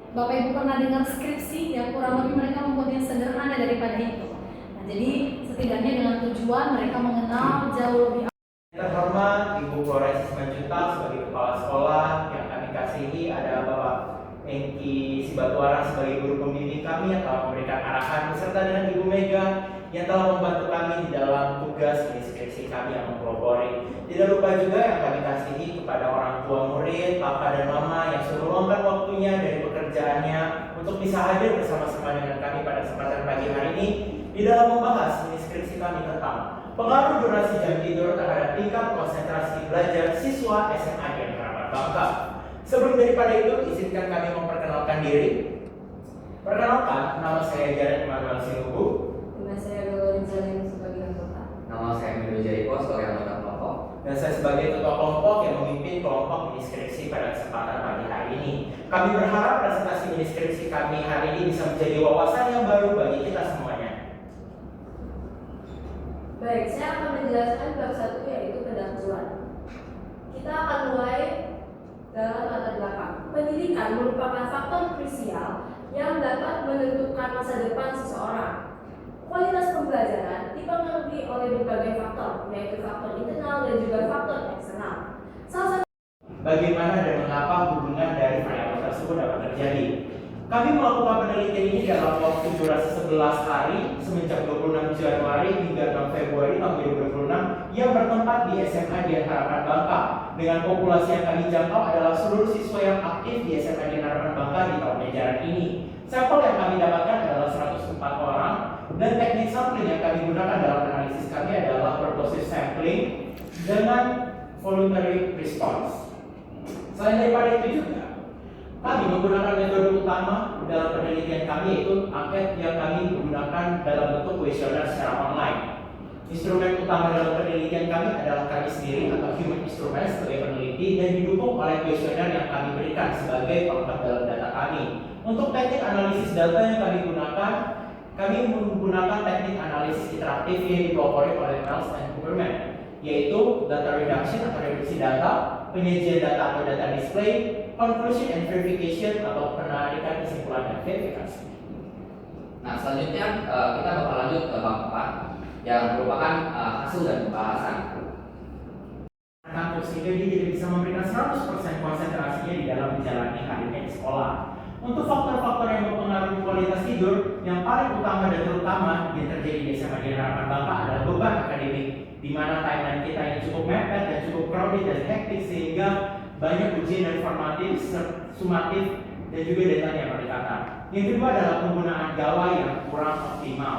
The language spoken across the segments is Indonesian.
Bapak Ibu pernah dengar skripsi, ya kurang lebih mereka membuat yang sederhana daripada itu. Nah, jadi setidaknya dengan tujuan mereka mengenal jauh lebih. Terhormat Ibu Flores Simanjuntak sebagai Kepala Sekolah, yang kami kasihi ada Bapak Engki Sibatuara sebagai guru pembimbing kami yang telah memberikan arahan, beserta dengan Ibu Mega yang telah membantu kami di dalam tugas skripsi kami yang mempelopori. Tidak lupa juga yang kami kasihi kepada orang tua murid, papa dan mama yang sudah meluangkan waktunya dari pekerjaannya untuk bisa hadir bersama-sama dengan kami pada kesempatan pagi hari ini di dalam membahas skripsi kami tentang pengaruh durasi jam tidur terhadap tingkat konsentrasi belajar siswa SMA di Harapan Bangka. Sebelum daripada itu, izinkan kami memperkenalkan diri. Perkenalkan, nama saya Jared Manuel Sinubu. Nama saya Gloria Jalin sebagai anggota. Nama saya Mido Jaiko sebagai anggota kelompok. Dan saya sebagai ketua kelompok yang memimpin kelompok skripsi pada kesempatan pagi hari ini. Kami berharap presentasi skripsi kami hari ini bisa menjadi wawasan yang baru bagi kita semuanya. Baik, saya akan menjelaskan bab 1 yaitu pendahuluan. Kita akan mulai dalam latar belakang. Pendidikan merupakan faktor krusial yang dapat menentukan masa depan seseorang. Kualitas pembelajaran dipengaruhi oleh berbagai faktor, yaitu faktor internal dan juga faktor eksternal. Salah satu Bagaimana dan mengapa hubungan dari variabel tersebut dapat terjadi? Kami melakukan penelitian ini dalam waktu durasi 11 hari semenjak 26 Januari hingga 6 Februari tahun 2026 yang bertempat di SMA Dian Harapan Bangka. Dengan populasi yang kami jangkau adalah seluruh siswa yang aktif di SMA Dian Harapan Bangka di tahun ajaran ini. Sampel yang kami dapatkan adalah 104 orang dan teknik sampling yang kami gunakan dalam analisis kami adalah purposive sampling dengan voluntary response. Selain daripada itu juga, kami menggunakan metode utama dalam penelitian kami yaitu angket yang kami gunakan dalam bentuk kuesioner secara online. Instrumen utama dalam penelitian kami adalah kami sendiri atau human instrument sebagai peneliti dan didukung oleh kuesioner yang kami berikan sebagai pelengkap dalam data kami. Untuk teknik analisis data yang kami gunakan, kami menggunakan teknik analisis interaktif yang dipelopori oleh Miles and Huberman, yaitu data reduction atau reduksi data, penyajian data atau data display, conclusion and verification atau penarikan kesimpulan dan verifikasi. Nah, selanjutnya kita bakal lanjut ke bab 4 yang merupakan hasil dan pembahasan. Kampus sehingga dia tidak bisa memberikan 100% konsentrasinya di dalam menjalani harinya di sekolah. Untuk faktor-faktor yang mempengaruhi kualitas tidur, yang paling utama dan terutama yang terjadi di SMA Dian Harapan Bangka adalah beban akademik, di mana timeline kita yang cukup mepet dan cukup crowded dan hektik sehingga banyak ujian dan formatif, sumatif, dan juga deadline yang berdekatan. Yang kedua adalah penggunaan gawai yang kurang optimal,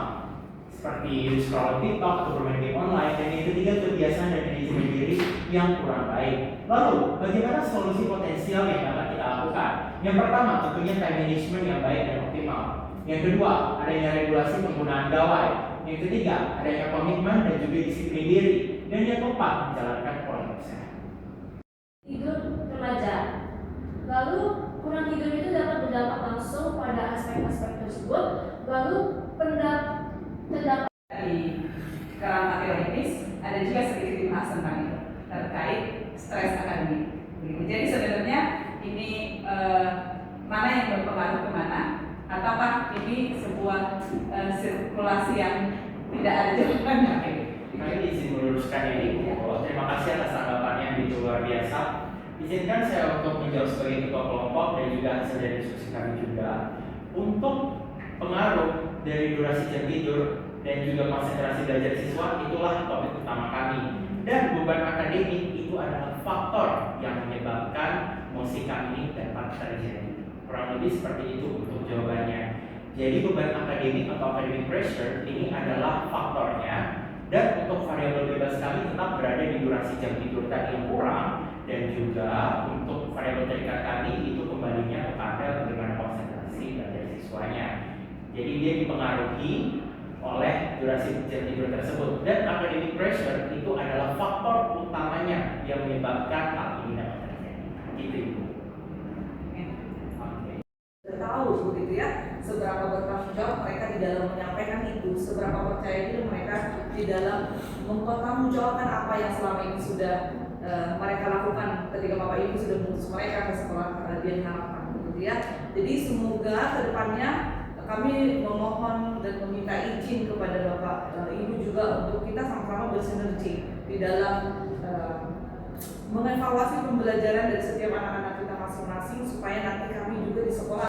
seperti scroll TikTok atau bermain game online. Dan yang ketiga, kebiasaan dan manajemen diri yang kurang baik. Lalu, bagaimana solusi potensial yang dapat kita lakukan? Yang pertama, tentunya time management yang baik dan optimal. Yang kedua, adanya regulasi penggunaan gawai. Yang ketiga, adanya komitmen dan juga disiplin diri. Dan yang keempat, menjalankan pola hidup sehat. tidur remaja. Lalu kurang tidur itu dapat berdampak langsung pada aspek-aspek tersebut. Lalu terdapat di kerangka teoritis ada juga sedikit dibahas tentang itu terkait stres akademik. Jadi sebenarnya ini mana yang berpengaruh kemana, ataukah ini sebuah sirkulasi yang tidak ada jawabannya? Kami izin meluruskan ini, Bu. Terima kasih atas tanggapannya yang begitu luar biasa. Izinkan saya untuk menjawab sebagai ketua kelompok dan juga hasil dari diskusi kami juga. Untuk pengaruh dari durasi jam tidur dan juga konsentrasi belajar siswa, itulah topik utama kami. Dan beban akademik itu adalah faktor yang menyebabkan musik kami dapat terjadi. Kurang lebih seperti itu untuk jawabannya. Jadi beban akademik atau academic pressure ini adalah faktornya. Dan untuk variabel bebas kami tetap berada di durasi jam tidur tadi yang kurang, dan juga untuk variabel terikat kami itu kembalinya kepada bagaimana konsentrasi belajar siswanya. Jadi dia dipengaruhi oleh durasi jam tidur tersebut, dan academic pressure itu adalah faktor utamanya yang menyebabkan hal ini dapat terjadi. Gitu Ibu. Tahu begitu ya, seberapa bertanggung jawab mereka di dalam menyampaikan itu, seberapa percaya diri mereka di dalam mempertanggungjawabkan apa yang selama ini sudah mereka lakukan ketika Bapak Ibu sudah mengutus mereka ke sekolah Dian Harapan. gitu ya. Jadi semoga kedepannya kami memohon dan meminta izin kepada Bapak Ibu juga untuk kita sama-sama bersinergi di dalam mengevaluasi pembelajaran dari setiap anak-anak kita masing-masing supaya nanti kami juga di sekolah